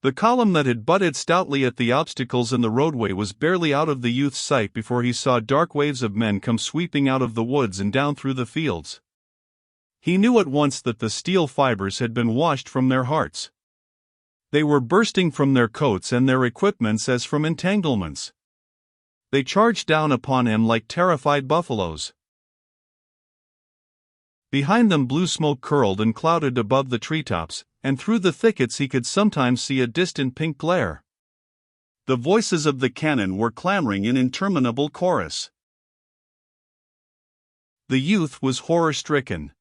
The column that had butted stoutly at the obstacles in the roadway was barely out of the youth's sight before he saw dark waves of men come sweeping out of the woods and down through the fields. He knew at once that the steel fibers had been washed from their hearts. They were bursting from their coats and their equipments as from entanglements. They charged down upon him like terrified buffaloes. Behind them blue smoke curled and clouded above the treetops, and through the thickets he could sometimes see a distant pink glare. The voices of the cannon were clamoring in interminable chorus. The youth was horror-stricken.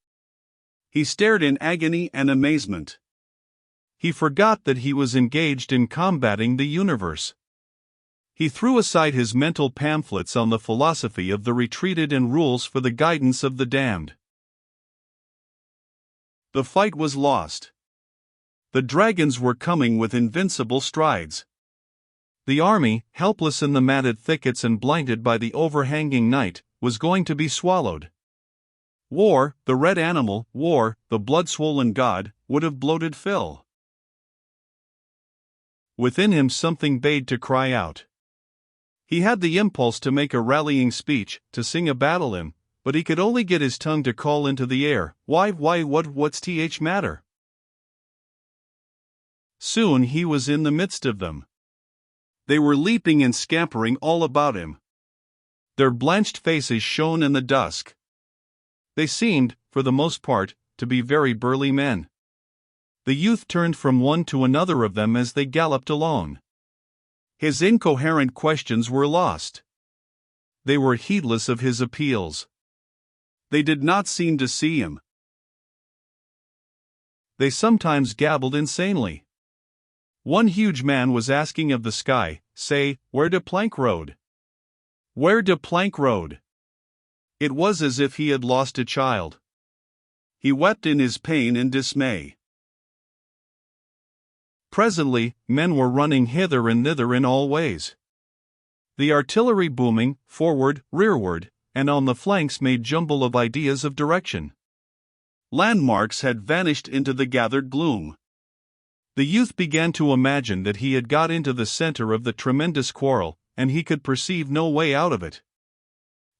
He stared in agony and amazement. He forgot that he was engaged in combating the universe. He threw aside his mental pamphlets on the philosophy of the retreated and rules for the guidance of the damned. The fight was lost. The dragons were coming with invincible strides. The army, helpless in the matted thickets and blinded by the overhanging night, was going to be swallowed. War, the red animal, war, the blood-swollen god, would have bloated Phil. Within him something bade to cry out. He had the impulse to make a rallying speech, to sing a battle hymn, but he could only get his tongue to call into the air, what's th matter? Soon he was in the midst of them. They were leaping and scampering all about him. Their blanched faces shone in the dusk. They seemed, for the most part, to be very burly men. The youth turned from one to another of them as they galloped along. His incoherent questions were lost. They were heedless of his appeals. They did not seem to see him. They sometimes gabbled insanely. One huge man was asking of the sky, say, where de plank road? Where de plank road? It was as if he had lost a child. He wept in his pain and dismay. Presently, men were running hither and thither in all ways. The artillery booming, forward, rearward, and on the flanks made jumble of ideas of direction. Landmarks had vanished into the gathered gloom. The youth began to imagine that he had got into the center of the tremendous quarrel, and he could perceive no way out of it.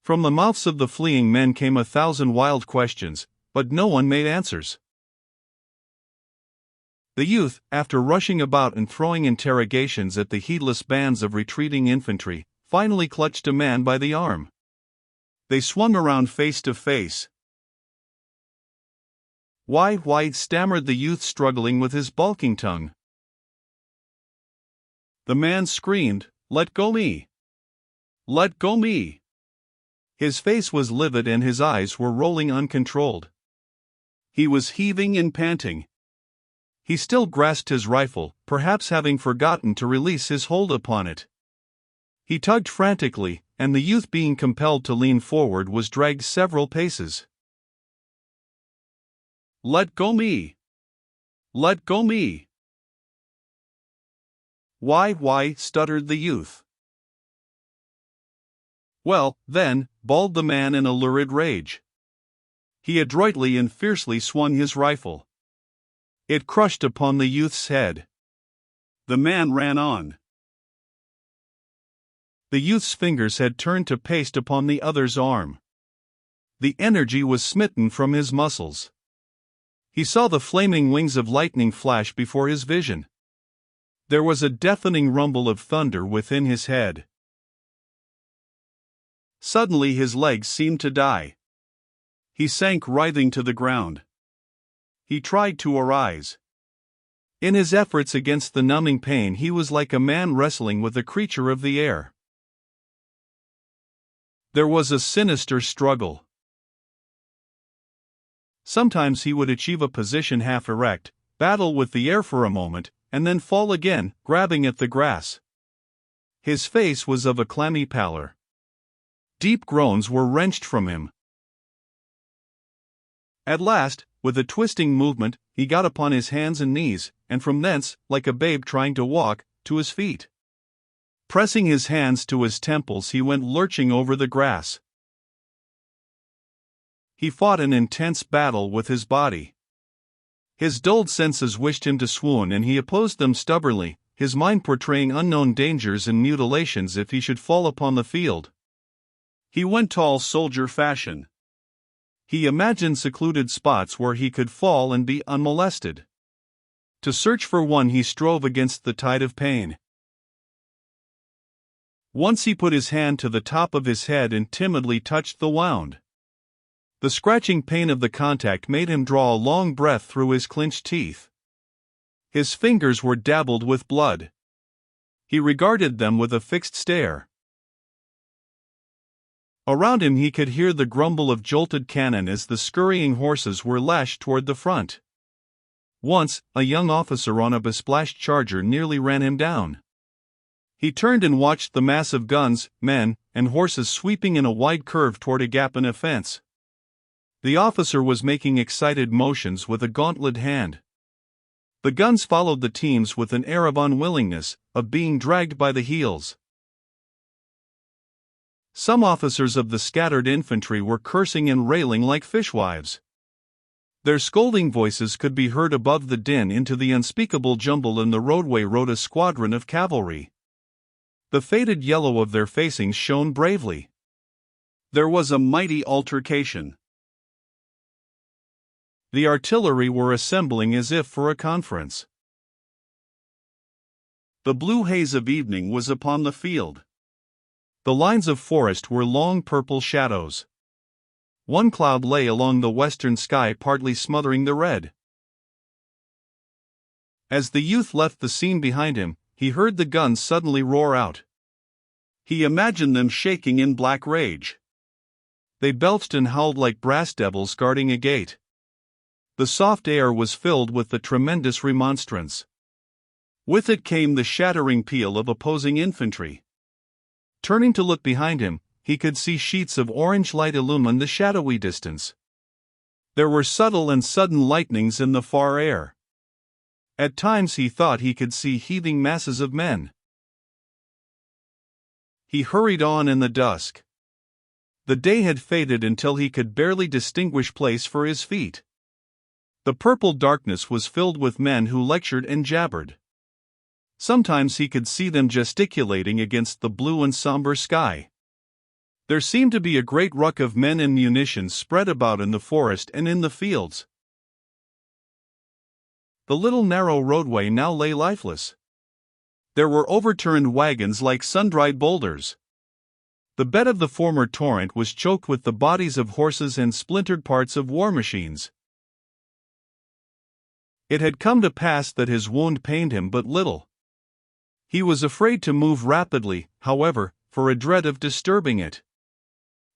From the mouths of the fleeing men came 1,000 wild questions, but no one made answers. The youth, after rushing about and throwing interrogations at the heedless bands of retreating infantry, finally clutched a man by the arm. They swung around face to face. Why, stammered the youth, struggling with his balking tongue. The man screamed, "Let go me! Let go me!" His face was livid and his eyes were rolling uncontrolled. He was heaving and panting. He still grasped his rifle, perhaps having forgotten to release his hold upon it. He tugged frantically, and the youth, being compelled to lean forward, was dragged several paces. "Let go me! Let go me!" Why, stuttered the youth. "Well, then," bawled the man in a lurid rage. He adroitly and fiercely swung his rifle. It crushed upon the youth's head. The man ran on. The youth's fingers had turned to paste upon the other's arm. The energy was smitten from his muscles. He saw the flaming wings of lightning flash before his vision. There was a deafening rumble of thunder within his head. Suddenly his legs seemed to die. He sank writhing to the ground. He tried to arise. In his efforts against the numbing pain he was like a man wrestling with a creature of the air. There was a sinister struggle. Sometimes he would achieve a position half erect, battle with the air for a moment, and then fall again, grabbing at the grass. His face was of a clammy pallor. Deep groans were wrenched from him. At last, with a twisting movement, he got upon his hands and knees, and from thence, like a babe trying to walk, to his feet. Pressing his hands to his temples, he went lurching over the grass. He fought an intense battle with his body. His dulled senses wished him to swoon, and he opposed them stubbornly, his mind portraying unknown dangers and mutilations if he should fall upon the field. He went tall soldier fashion. He imagined secluded spots where he could fall and be unmolested. To search for one, he strove against the tide of pain. Once he put his hand to the top of his head and timidly touched the wound. The scratching pain of the contact made him draw a long breath through his clenched teeth. His fingers were dabbled with blood. He regarded them with a fixed stare. Around him he could hear the grumble of jolted cannon as the scurrying horses were lashed toward the front. Once, a young officer on a besplashed charger nearly ran him down. He turned and watched the mass of guns, men, and horses sweeping in a wide curve toward a gap in a fence. The officer was making excited motions with a gauntlet hand. The guns followed the teams with an air of unwillingness, of being dragged by the heels. Some officers of the scattered infantry were cursing and railing like fishwives. Their scolding voices could be heard above the din. Into the unspeakable jumble in the roadway rode a squadron of cavalry. The faded yellow of their facings shone bravely. There was a mighty altercation. The artillery were assembling as if for a conference. The blue haze of evening was upon the field. The lines of forest were long purple shadows. One cloud lay along the western sky, partly smothering the red. As the youth left the scene behind him, he heard the guns suddenly roar out. He imagined them shaking in black rage. They belched and howled like brass devils guarding a gate. The soft air was filled with the tremendous remonstrance. With it came the shattering peal of opposing infantry. Turning to look behind him, he could see sheets of orange light illumine the shadowy distance. There were subtle and sudden lightnings in the far air. At times he thought he could see heaving masses of men. He hurried on in the dusk. The day had faded until he could barely distinguish place for his feet. The purple darkness was filled with men who lectured and jabbered. Sometimes he could see them gesticulating against the blue and somber sky. There seemed to be a great ruck of men and munitions spread about in the forest and in the fields. The little narrow roadway now lay lifeless. There were overturned wagons like sun-dried boulders. The bed of the former torrent was choked with the bodies of horses and splintered parts of war machines. It had come to pass that his wound pained him but little. He was afraid to move rapidly, however, for a dread of disturbing it.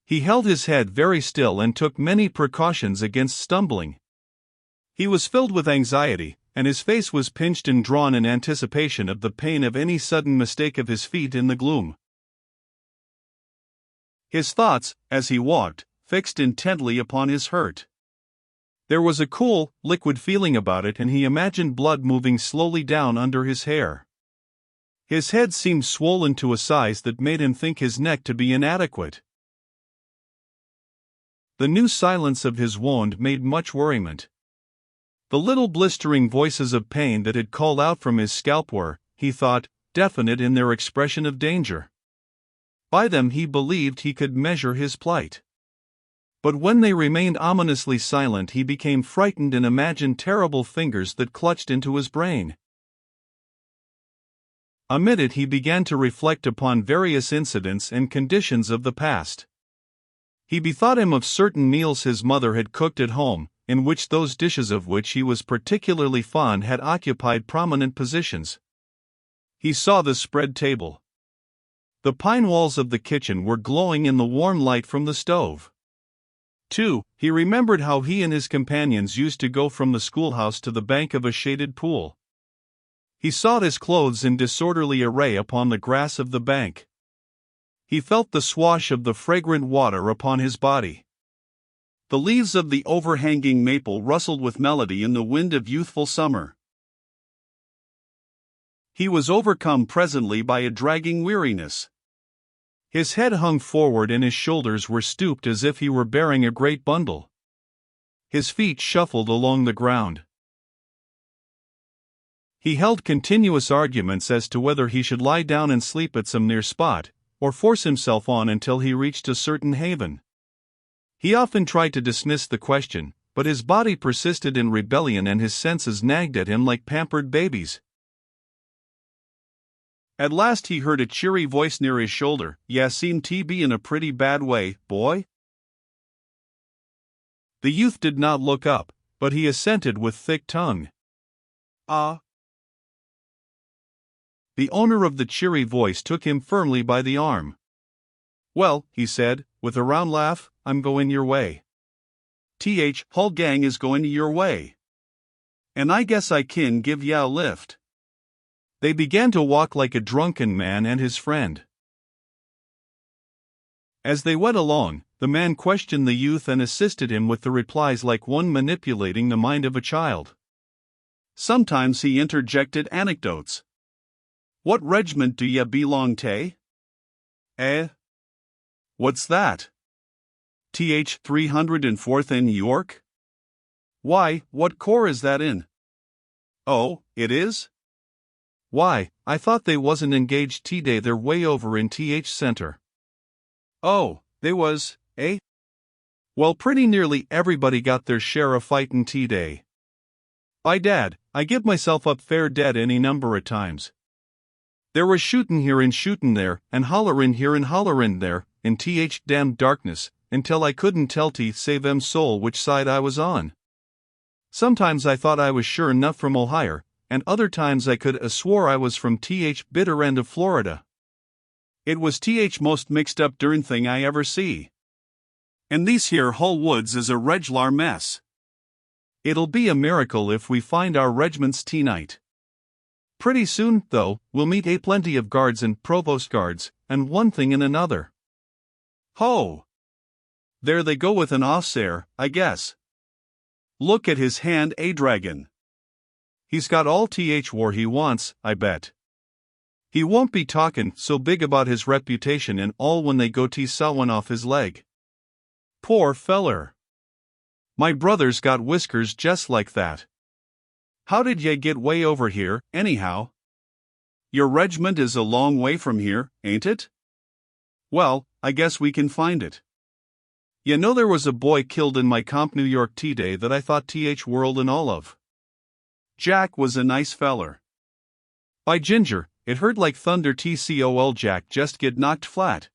He held his head very still and took many precautions against stumbling. He was filled with anxiety, and his face was pinched and drawn in anticipation of the pain of any sudden mistake of his feet in the gloom. His thoughts, as he walked, fixed intently upon his hurt. There was a cool, liquid feeling about it, and he imagined blood moving slowly down under his hair. His head seemed swollen to a size that made him think his neck to be inadequate. The new silence of his wound made much worriment. The little blistering voices of pain that had called out from his scalp were, he thought, definite in their expression of danger. By them he believed he could measure his plight. But when they remained ominously silent, he became frightened and imagined terrible fingers that clutched into his brain. Amid it he began to reflect upon various incidents and conditions of the past. He bethought him of certain meals his mother had cooked at home, in which those dishes of which he was particularly fond had occupied prominent positions. He saw the spread table. The pine walls of the kitchen were glowing in the warm light from the stove. 2. He remembered how he and his companions used to go from the schoolhouse to the bank of a shaded pool. He saw his clothes in disorderly array upon the grass of the bank. He felt the swash of the fragrant water upon his body. The leaves of the overhanging maple rustled with melody in the wind of youthful summer. He was overcome presently by a dragging weariness. His head hung forward and his shoulders were stooped as if he were bearing a great bundle. His feet shuffled along the ground. He held continuous arguments as to whether he should lie down and sleep at some near spot, or force himself on until he reached a certain haven. He often tried to dismiss the question, but his body persisted in rebellion and his senses nagged at him like pampered babies. At last he heard a cheery voice near his shoulder. "Ya seem to be in a pretty bad way, boy?" The youth did not look up, but he assented with thick tongue. "Ah." The owner of the cheery voice took him firmly by the arm. "Well," he said, with a round laugh, "I'm going your way. Whole gang is going your way. And I guess I kin give ya a lift." They began to walk like a drunken man and his friend. As they went along, the man questioned the youth and assisted him with the replies like one manipulating the mind of a child. Sometimes he interjected anecdotes. "What regiment do ya belong to?" "Eh? What's that?" 304th in York?" "Why, what corps is that in?" "Oh, it is? Why, I thought they wasn't engaged T-Day, they're way over in TH Center." "Oh, they was, eh? Well, pretty nearly everybody got their share of fightin' T-Day. By dad, I give myself up fair dead any number of times. There was shootin' here and shootin' there, and hollerin' here and hollerin' there, in TH damned darkness, until I couldn't tell teeth save em soul which side I was on. Sometimes I thought I was sure enough from Ohio, and other times I could 'a swore I was from TH bitter end of Florida. It was TH most mixed up durn thing I ever see. And these here whole woods is a reg'lar mess. It'll be a miracle if we find our reg'ments tonight. Pretty soon, though, we'll meet a plenty of guards and provost guards, and one thing and another. Ho! There they go with an officer, I guess. Look at his hand, a dragon. He's got all TH war he wants, I bet. He won't be talkin' so big about his reputation and all when they go to saw one off his leg. Poor feller. My brother's got whiskers just like that. How did ye get way over here, anyhow? Your regiment is a long way from here, ain't it? Well, I guess we can find it. You know there was a boy killed in my comp New York T-Day that I thought TH world and all of. Jack was a nice feller. By ginger, it hurt like thunder TCOL Jack just get knocked flat.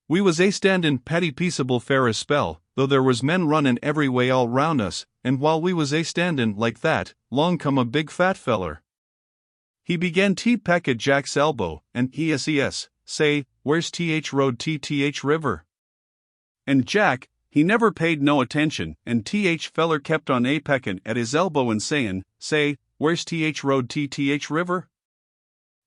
We was a standin' petty peaceable fair a spell, though there was men runnin' every way all round us, and while we was a standin' like that, long come a big fat feller. He began to peck at Jack's elbow, and he say, "Where's TH road to TH river?" And Jack, he never paid no attention, and TH feller kept on a peckin' at his elbow and say, "Where's TH road to TH river?"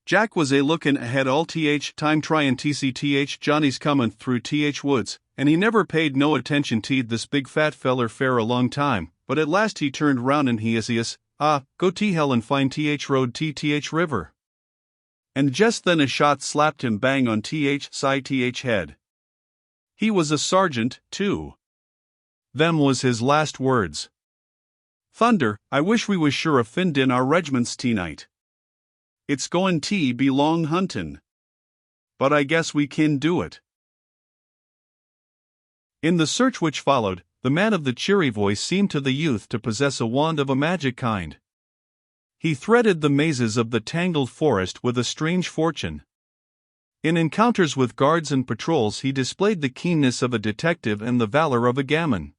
Jack was a lookin' ahead all TH time tryin' to see TH Johnny's comin' through TH woods, and he never paid no attention to this big fat feller fair a long time, but at last he turned round and he go to hell and find TH road to TH river. And just then a shot slapped him bang on TH side TH head. He was a sergeant, too. Them was his last words. Thunder, I wish we was sure of find in our regiments tonight. It's goin' to be long huntin'. But I guess we kin do it. In the search which followed, the man of the cheery voice seemed to the youth to possess a wand of a magic kind. He threaded the mazes of the tangled forest with a strange fortune. In encounters with guards and patrols he displayed the keenness of a detective and the valor of a gamin.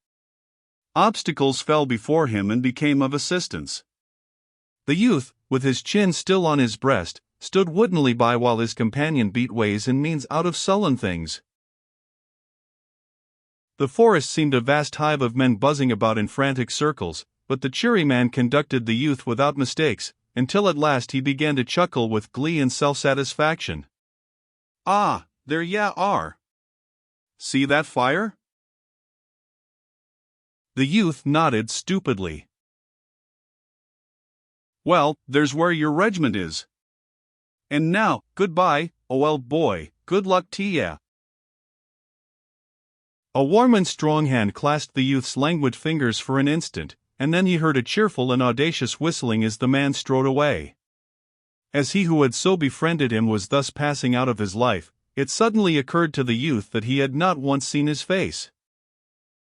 Obstacles fell before him and became of assistance. The youth, with his chin still on his breast, stood woodenly by while his companion beat ways and means out of sullen things. The forest seemed a vast hive of men buzzing about in frantic circles, but the cheery man conducted the youth without mistakes, until at last he began to chuckle with glee and self-satisfaction. "Ah, there ya are. See that fire?" The youth nodded stupidly. "Well, there's where your regiment is. And now, goodbye, old boy, good luck to ya." A warm and strong hand clasped the youth's languid fingers for an instant, and then he heard a cheerful and audacious whistling as the man strode away. As he who had so befriended him was thus passing out of his life, it suddenly occurred to the youth that he had not once seen his face.